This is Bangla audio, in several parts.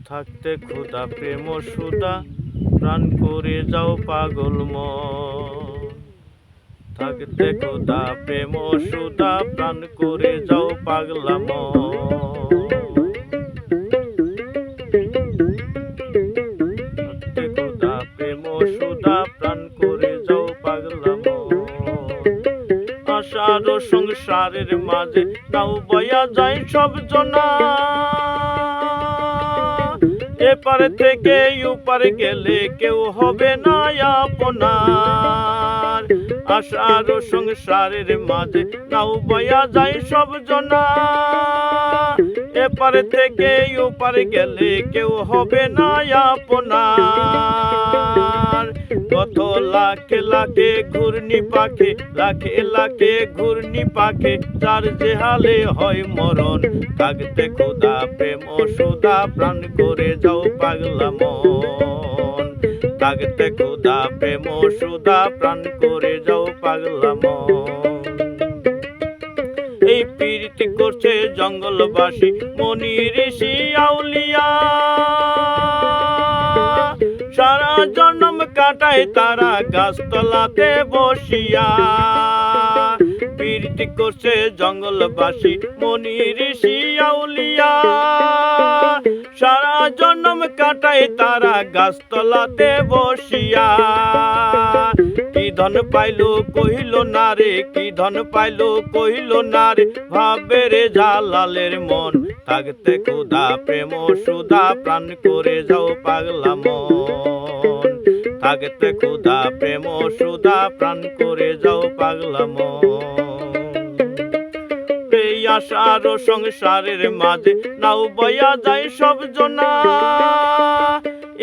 থাকতে ক্ষুধা প্রেম সুধা প্রাণ করে যাও পাগল মন। থাকতে ক্ষুধা প্রেম সুধা প্রাণ করে যাও পাগলা মন। থাকতে ক্ষুধা প্রেম সুধা প্রাণ করে যাও পাগলা মন। আশার সংসারের মাঝে নাও বয়া যায় সব জনা, এপার থেকে ওপার গেলে কেউ হবে না আপনার। আশার সংসারের মাঝে নাও বয়া যায় সব জনা, এপার থেকে ওপার গেলে কেউ হবে না আপনার। কত লাখে লাখে ঘূর্ণি পাখি, লাখে লাখে ঘূর্ণি পাখি, যার যে হালে হয় মরণ। থাকতে ক্ষুধা প্রেম সুধা প্রাণ করে যাও পাগলা মন। থাকতে ক্ষুধা প্রেম সুধা প্রাণ করে যাও পাগলা মন। এই পীড়িত করছে জঙ্গলবাসী মনি ঋষি আউলিয়া, সারা জন্ম কাটায় তারা গাছতলাতে বসিয়া। পীড়িত করছে জঙ্গলবাসী মনি ঋষি আউলিয়া, সারা জন্ম কাটায় তারা গাছতলাতে বসিয়া। কি ধন পাইল কহিল না রে, কি ধন পাইল কহিল না রে, ভাবে রে জালালের মন। থাকতে ক্ষুধা প্রেম সুধা প্রাণ করে যাও পাগলা মন। থাকতে ক্ষুধা প্রেম সুধা প্রাণ করে যাও পাগলা মন। এই আশার সংসারের মাঝে নাও বয়া যায় সব জনা,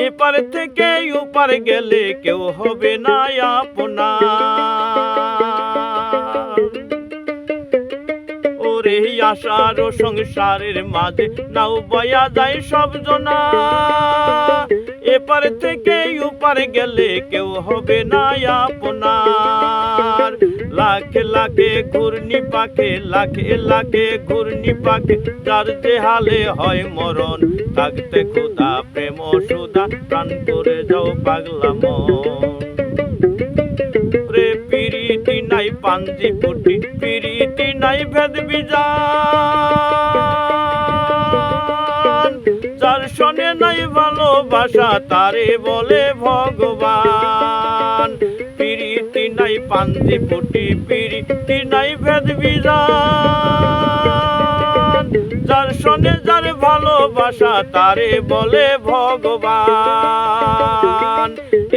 এপার থেকে ওপার গেলে কেউ হবে না আপনার। ওরে আশার সংসারের মাঝে নাও বয়া যায় সব জনা, এপার থেকে ওপার গেলে কেউ হবে না আপনার। লাখে লাখে ঘূর্ণি পাখি, লাখে লাখে ঘূর্ণি পাখি, যার যে হালে হয় মরণ। থাকতে ক্ষুধা প্রেম সুধা প্রাণ করে যাও পাগলা মন। রে পিরিতি নাই পাঞ্জি পুটি, পিরিতি নাই ভেদ বিজান, যার শোনে নাই ভালোবাসা তারে বলে ভগবান। পিরিতি নাই পাঞ্জি পুটি, পিরিতি নাই ভেদ বিজান, যার শোনে যার ভালোবাসা তারে বলে ভগবান।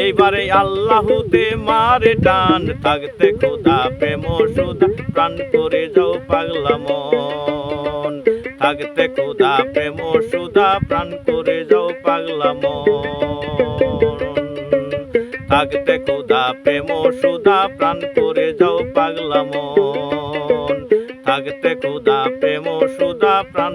এইবারে আল্লাহুতে মারে টান। থাকতে ক্ষুধা প্রেম সুধা প্রাণ করে যাও পাগলা মন। থাকতে ক্ষুধা প্রেম সুধা প্রাণ করে যাও পাগলা মন। থাকতে ক্ষুধা প্রেম সুধা প্রাণ করে যাও পাগলা মন। থাকতে ক্ষুধা প্রেম সুধা প্রাণ